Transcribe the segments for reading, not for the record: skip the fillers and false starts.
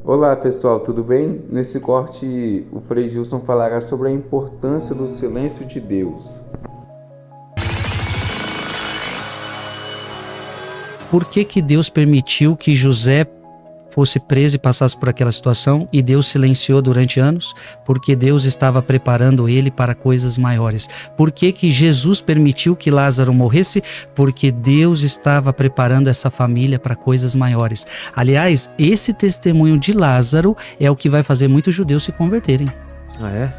Olá pessoal, tudo bem? Nesse corte, o Frei Gilson falará sobre a importância do silêncio de Deus. Por que Deus permitiu que José fosse preso e passasse por aquela situação e Deus silenciou durante anos? Porque Deus estava preparando ele para coisas maiores. Por que Jesus permitiu que Lázaro morresse? Porque Deus estava preparando essa família para coisas maiores. Aliás, esse testemunho de Lázaro é o que vai fazer muitos judeus se converterem. Ah, é?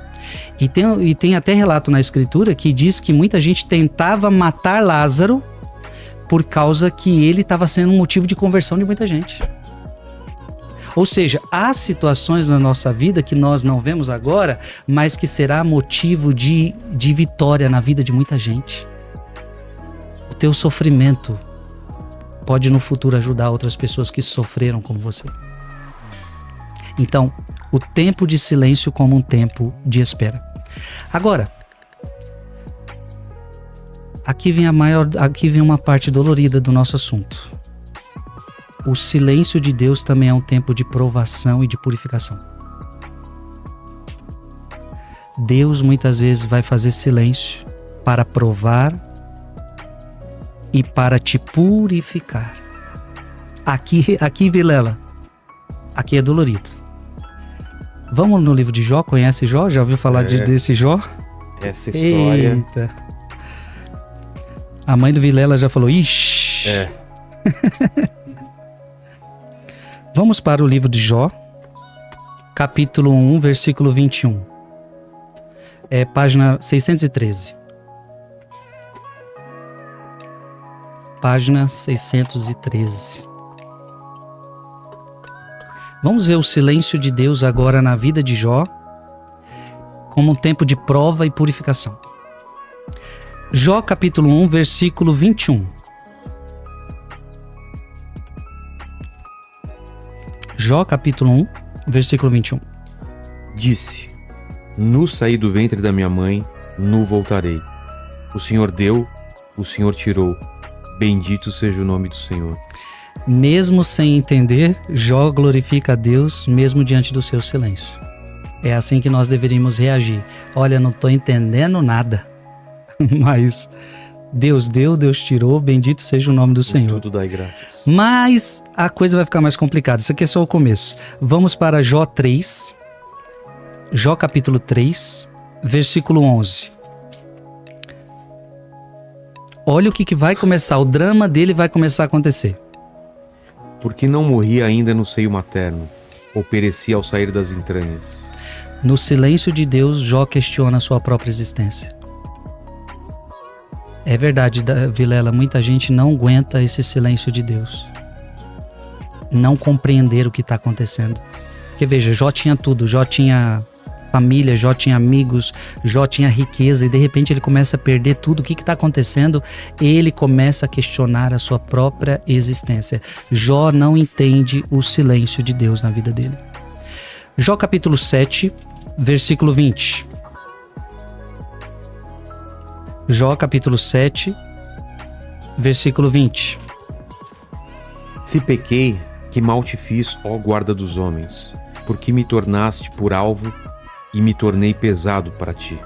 E tem até relato na escritura que diz que muita gente tentava matar Lázaro por causa que ele estava sendo um motivo de conversão de muita gente. Ou seja, há situações na nossa vida que nós não vemos agora, mas que será motivo de vitória na vida de muita gente. O teu sofrimento pode no futuro ajudar outras pessoas que sofreram como você. Então, o tempo de silêncio como um tempo de espera. Agora, aqui vem uma parte dolorida do nosso assunto. O silêncio de Deus também é um tempo de provação e de purificação. Deus muitas vezes vai fazer silêncio para provar e para te purificar. Aqui, Vilela, aqui é dolorido. Vamos no livro de Jó, conhece Jó? Já ouviu falar desse Jó? Essa história... Eita. A mãe do Vilela já falou, ixi. É. Vamos para o livro de Jó, capítulo 1, versículo 21. É página 613. Página 613. Vamos ver o silêncio de Deus agora na vida de Jó, como um tempo de prova e purificação. Jó, capítulo 1, versículo 21. Jó, capítulo 1, versículo 21. Disse: Nu saí do ventre da minha mãe, nu voltarei. O Senhor deu, o Senhor tirou. Bendito seja o nome do Senhor. Mesmo sem entender, Jó glorifica a Deus, mesmo diante do seu silêncio. É assim que nós deveríamos reagir. Olha, não estou entendendo nada, mas Deus deu, Deus tirou, bendito seja o nome do Senhor. Tudo dai graças. Mas a coisa vai ficar mais complicada. Isso aqui é só o começo. Vamos para Jó 3. Jó capítulo 3, versículo 11. Olha o que vai começar. O drama dele vai começar a acontecer. Porque não morri ainda no seio materno, ou pereci ao sair das entranhas. No silêncio de Deus, Jó questiona a sua própria existência. É verdade, Vilela, muita gente não aguenta esse silêncio de Deus. Não compreender o que está acontecendo. Porque veja, Jó tinha tudo, Jó tinha família, Jó tinha amigos, Jó tinha riqueza e de repente ele começa a perder tudo. O que está acontecendo? Ele começa a questionar a sua própria existência. Jó não entende o silêncio de Deus na vida dele. Jó capítulo 7, versículo 20. Jó capítulo 7, versículo 20. Se pequei, que mal te fiz, ó guarda dos homens, porque me tornaste por alvo e me tornei pesado para ti.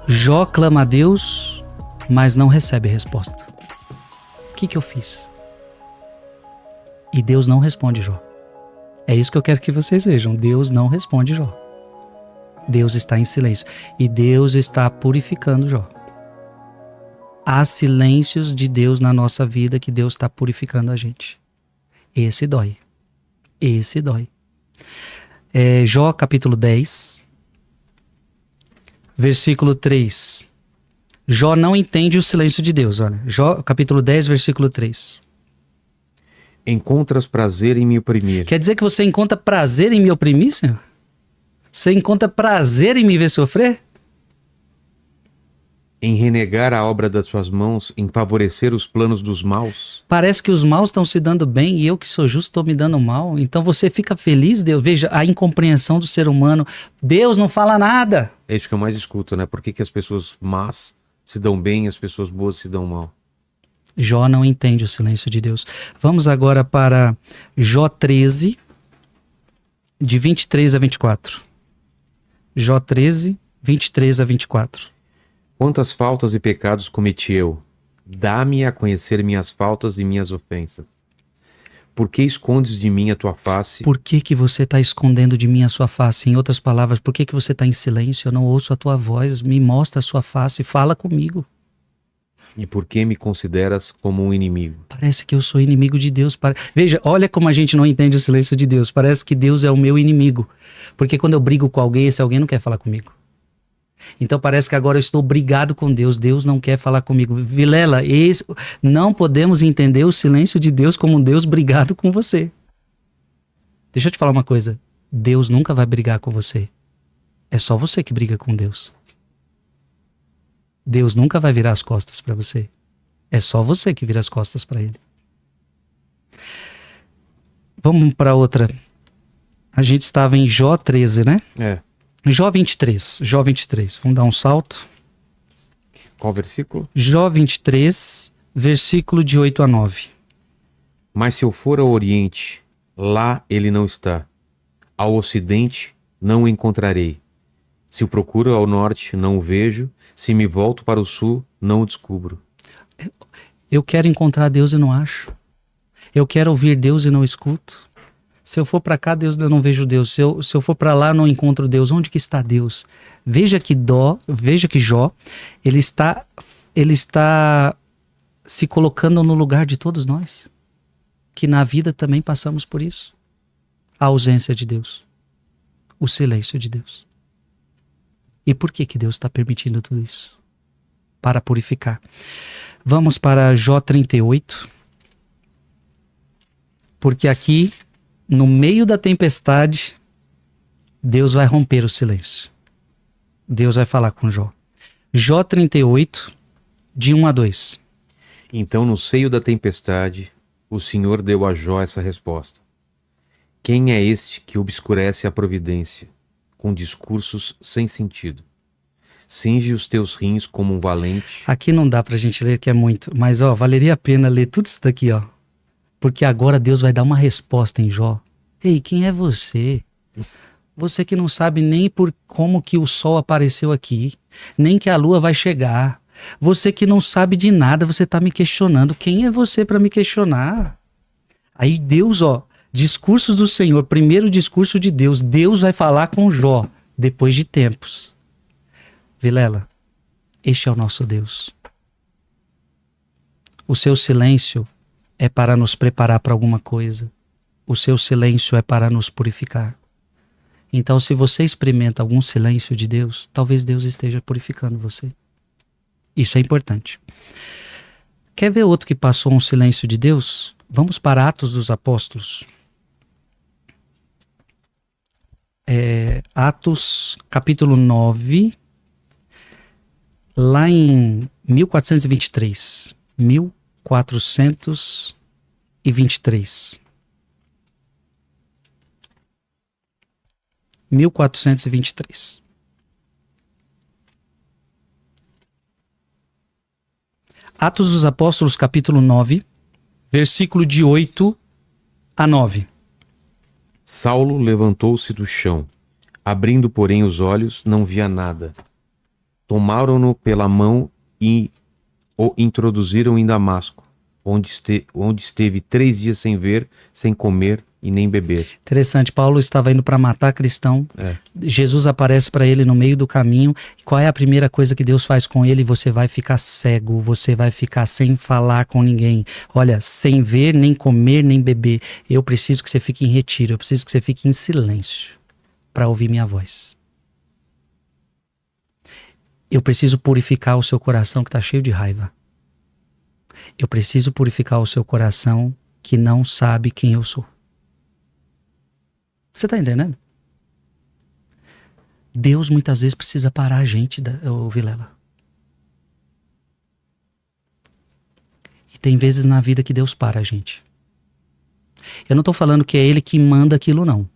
Jó clama a Deus, mas não recebe resposta. O que eu fiz? E Deus não responde Jó. É isso que eu quero que vocês vejam. Deus não responde Jó. Deus está em silêncio. E Deus está purificando Jó. Há silêncios de Deus na nossa vida que Deus está purificando a gente. Esse dói. Esse dói. Jó capítulo 10, versículo 3. Jó não entende o silêncio de Deus. Olha, Jó capítulo 10, versículo 3. Encontras prazer em me oprimir. Quer dizer que você encontra prazer em me oprimir, Senhor? Você encontra prazer em me ver sofrer? Em renegar a obra das suas mãos, em favorecer os planos dos maus. Parece que os maus estão se dando bem e eu que sou justo estou me dando mal. Então você fica feliz, Deus? Veja a incompreensão do ser humano. Deus não fala nada. É isso que eu mais escuto, né? Por que as pessoas más se dão bem e as pessoas boas se dão mal? Jó não entende o silêncio de Deus. Vamos agora para Jó 13. de 23 a 24. Jó 13, 23 a 24. Quantas faltas e pecados cometi eu? Dá-me a conhecer minhas faltas e minhas ofensas. Por que escondes de mim a tua face? Por que que você está escondendo de mim a sua face? Em outras palavras, por que que você está em silêncio? Eu não ouço a tua voz, me mostra a sua face, fala comigo. E por que me consideras como um inimigo? Parece que eu sou inimigo de Deus. Veja, olha como a gente não entende o silêncio de Deus. Parece que Deus é o meu inimigo. Porque quando eu brigo com alguém, esse alguém não quer falar comigo. Então parece que agora eu estou brigado com Deus. Deus não quer falar comigo. Vilela, não podemos entender o silêncio de Deus como um Deus brigado com você. Deixa eu te falar uma coisa. Deus nunca vai brigar com você. É só você que briga com Deus. Deus nunca vai virar as costas para você. É só você que vira as costas para Ele. Vamos para outra. A gente estava em Jó 13, né? É. Jó 23. Jó 23. Vamos dar um salto. Qual versículo? Jó 23, versículo de 8 a 9. Mas se eu for ao oriente, lá ele não está. Ao ocidente, não o encontrarei. Se o procuro ao norte, não o vejo. Se me volto para o sul, não o descubro. Eu quero encontrar Deus e não acho. Eu quero ouvir Deus e não escuto. Se eu for para cá, Deus, eu não vejo Deus. Se eu for para lá, não encontro Deus. Onde que está Deus? Veja que Jó, ele está se colocando no lugar de todos nós. Que na vida também passamos por isso. A ausência de Deus. O silêncio de Deus. E por que que Deus está permitindo tudo isso? Para purificar. Vamos para Jó 38. Porque aqui, no meio da tempestade, Deus vai romper o silêncio. Deus vai falar com Jó. Jó 38, de 1 a 2. Então, no seio da tempestade, o Senhor deu a Jó essa resposta. Quem é este que obscurece a providência, com discursos sem sentido? Cinge os teus rins como um valente. Aqui não dá pra gente ler, que é muito. Mas, valeria a pena ler tudo isso daqui, Porque agora Deus vai dar uma resposta em Jó. Ei, quem é você? Você que não sabe nem por como que o sol apareceu aqui, nem que a lua vai chegar. Você que não sabe de nada, você está me questionando. Quem é você para me questionar? Aí Deus, discursos do Senhor, primeiro discurso de Deus. Deus vai falar com Jó depois de tempos. Vilela, este é o nosso Deus. O seu silêncio é para nos preparar para alguma coisa. O seu silêncio é para nos purificar. Então, se você experimenta algum silêncio de Deus, talvez Deus esteja purificando você. Isso é importante. Quer ver outro que passou um silêncio de Deus? Vamos para Atos dos Apóstolos. Atos, capítulo 9, lá em 1423. 1423. 1423. Atos dos Apóstolos, capítulo 9, versículo de 8 a 9. Saulo levantou-se do chão. Abrindo, porém, os olhos, não via nada. Tomaram-no pela mão e o introduziram em Damasco, onde esteve 3 dias sem ver, sem comer e nem beber. Interessante, Paulo estava indo para matar cristão. Jesus aparece para ele no meio do caminho. Qual é a primeira coisa que Deus faz com ele? Você vai ficar cego, você vai ficar sem falar com ninguém. Olha, sem ver, nem comer, nem beber. Eu preciso que você fique em retiro, eu preciso que você fique em silêncio para ouvir minha voz. Eu preciso purificar o seu coração que está cheio de raiva. Eu preciso purificar o seu coração que não sabe quem eu sou. Você está entendendo? Deus muitas vezes precisa parar a gente, Vilela. E tem vezes na vida que Deus para a gente. Eu não estou falando que é Ele que manda aquilo, não.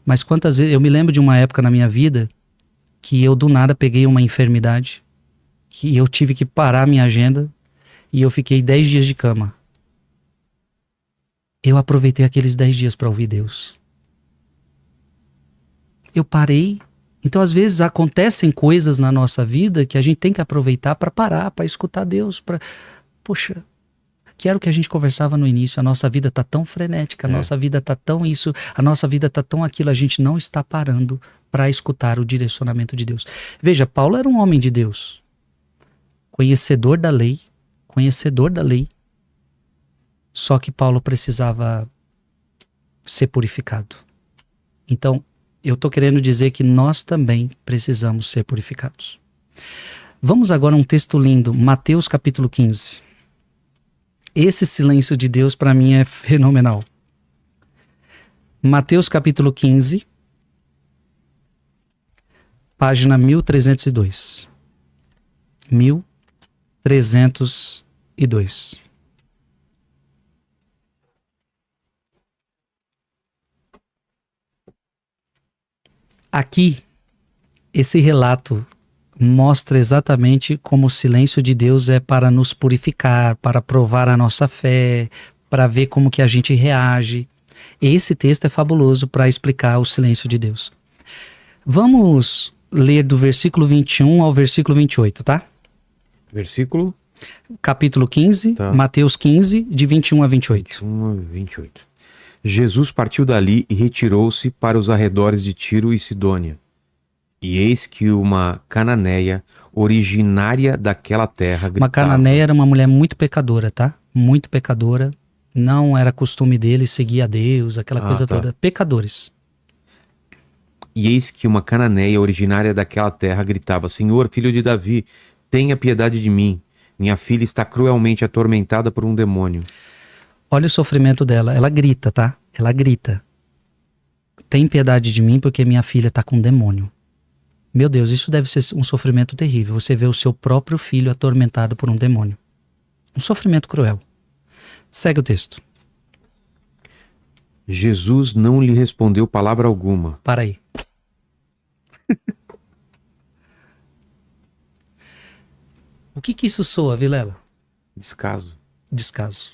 Mas quantas vezes... Eu me lembro de uma época na minha vida que eu do nada peguei uma enfermidade, que eu tive que parar a minha agenda e eu fiquei 10 dias de cama. Eu aproveitei aqueles 10 dias para ouvir Deus. Eu parei. Então, às vezes, acontecem coisas na nossa vida que a gente tem que aproveitar para parar, para escutar Deus. Poxa, que era o que a gente conversava no início. A nossa vida está tão frenética, a nossa vida está tão isso, a nossa vida está tão aquilo. A gente não está parando para escutar o direcionamento de Deus. Veja, Paulo era um homem de Deus. Conhecedor da lei. Só que Paulo precisava ser purificado. Então, eu estou querendo dizer que nós também precisamos ser purificados. Vamos agora a um texto lindo, Mateus capítulo 15. Esse silêncio de Deus para mim é fenomenal. Mateus capítulo 15, página 1302. 1302. Aqui, esse relato mostra exatamente como o silêncio de Deus é para nos purificar, para provar a nossa fé, para ver como que a gente reage. Esse texto é fabuloso para explicar o silêncio de Deus. Vamos ler do versículo 21 ao versículo 28, tá? Versículo? Capítulo 15, tá. Mateus 15, de 21 a 28. 21 a 28. Jesus partiu dali e retirou-se para os arredores de Tiro e Sidônia. E eis que uma cananeia, originária daquela terra, gritava. Uma cananeia era uma mulher muito pecadora, tá? Muito pecadora. Não era costume dele seguir a Deus, aquela coisa toda. Pecadores. E eis que uma cananeia, originária daquela terra, gritava: Senhor, filho de Davi, tenha piedade de mim. Minha filha está cruelmente atormentada por um demônio. Olha o sofrimento dela. Ela grita, tá? Ela grita. Tem piedade de mim porque minha filha está com um demônio. Meu Deus, isso deve ser um sofrimento terrível. Você vê o seu próprio filho atormentado por um demônio. Um sofrimento cruel. Segue o texto. Jesus não lhe respondeu palavra alguma. Para aí. O que isso soa, Vilela? Descaso. Descaso.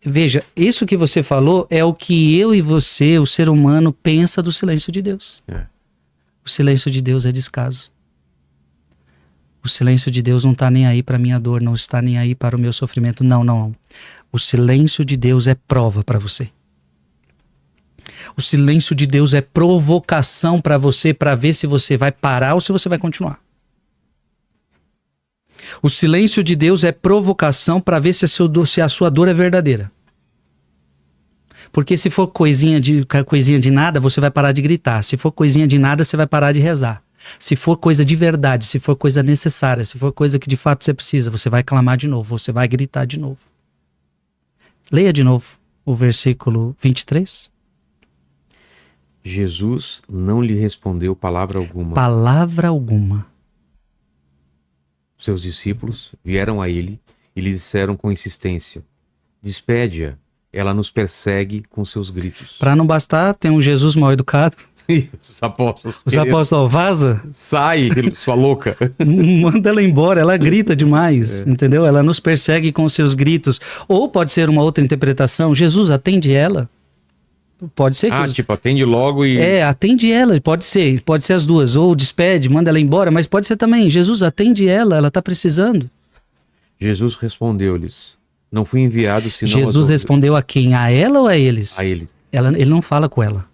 Veja, isso que você falou é o que eu e você, o ser humano, pensa do silêncio de Deus. O silêncio de Deus é descaso. O silêncio de Deus não está nem aí para minha dor, não está nem aí para o meu sofrimento. Não. O silêncio de Deus é prova para você. O silêncio de Deus é provocação para você, para ver se você vai parar ou se você vai continuar. O silêncio de Deus é provocação para ver se a sua dor é verdadeira. Porque se for coisinha de nada, você vai parar de gritar. Se for coisinha de nada, você vai parar de rezar. Se for coisa de verdade, se for coisa necessária, se for coisa que de fato você precisa, você vai clamar de novo, você vai gritar de novo. Leia de novo o versículo 23. Jesus não lhe respondeu palavra alguma. Palavra alguma. Seus discípulos vieram a ele e lhe disseram com insistência: Despede-a, ela nos persegue com seus gritos. Para não bastar, tem um Jesus mal educado. Os apóstolos. Os apóstolos, vaza. Sai, sua louca. Manda ela embora, ela grita demais, entendeu? Ela nos persegue com seus gritos. Ou pode ser uma outra interpretação: Jesus, atende ela. Pode ser que... tipo, atende logo e... atende ela, pode ser as duas. Ou despede, manda ela embora, mas pode ser também: Jesus, atende ela está precisando. Jesus respondeu-lhes: Não fui enviado senão... Jesus respondeu a quem? A ela ou a eles? A ele. Ele não fala com ela.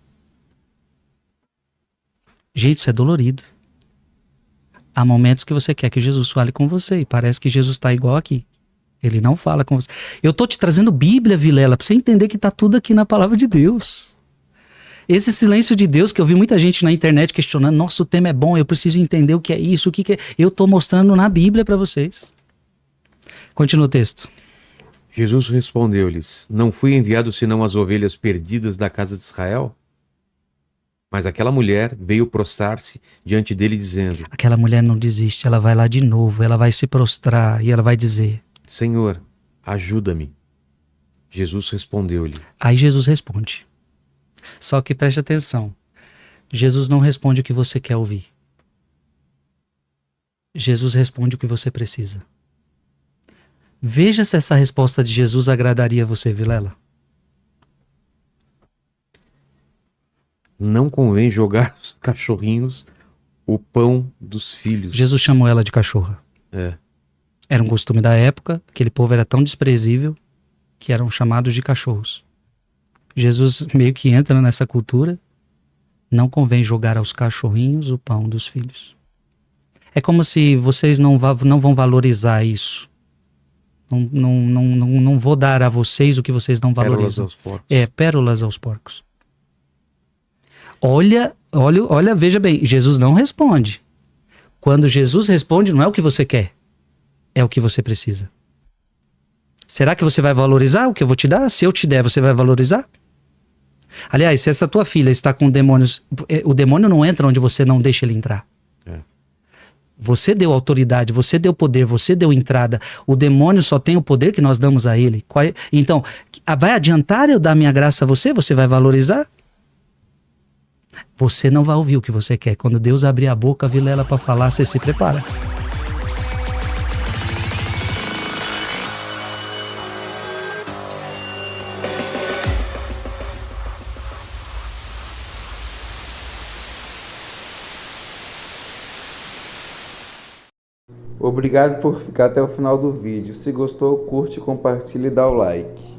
Gente, isso é dolorido. Há momentos que você quer que Jesus fale com você e parece que Jesus está igual aqui. Ele não fala com você. Eu tô te trazendo Bíblia, Vilela, para você entender que tá tudo aqui na palavra de Deus. Esse silêncio de Deus que eu vi muita gente na internet questionando: nossa, o tema é bom, eu preciso entender o que é isso, o que é... Eu tô mostrando na Bíblia para vocês. Continua o texto. Jesus respondeu-lhes: Não fui enviado senão as ovelhas perdidas da casa de Israel? Mas aquela mulher veio prostrar-se diante dele dizendo... Aquela mulher não desiste, ela vai lá de novo, ela vai se prostrar e ela vai dizer: Senhor, ajuda-me. Jesus respondeu-lhe. Aí Jesus responde. Só que preste atenção. Jesus não responde o que você quer ouvir. Jesus responde o que você precisa. Veja se essa resposta de Jesus agradaria você, Vilela. não convém jogar os cachorrinhos o pão dos filhos. Jesus chamou ela de cachorra. É. Era um costume da época, aquele povo era tão desprezível que eram chamados de cachorros. Jesus meio que entra nessa cultura. Não convém jogar aos cachorrinhos o pão dos filhos. É como se vocês não vão valorizar isso. Não vou dar a vocês o que vocês não Pérolas valorizam. aos porcos. Pérolas aos porcos. Olha, veja bem, Jesus não responde. Quando Jesus responde, não é o que você quer, é o que você precisa. Será que você vai valorizar o que eu vou te dar? Se eu te der, você vai valorizar? Aliás, se essa tua filha está com demônios, o demônio não entra onde você não deixa ele entrar. É. Você deu autoridade, você deu poder, você deu entrada. O demônio só tem o poder que nós damos a ele. Então, vai adiantar eu dar minha graça a você? Você vai valorizar? Você não vai ouvir o que você quer. Quando Deus abrir a boca, a vilela para falar, você se prepara. Obrigado por ficar até o final do vídeo. Se gostou, curte, compartilhe e dá o like.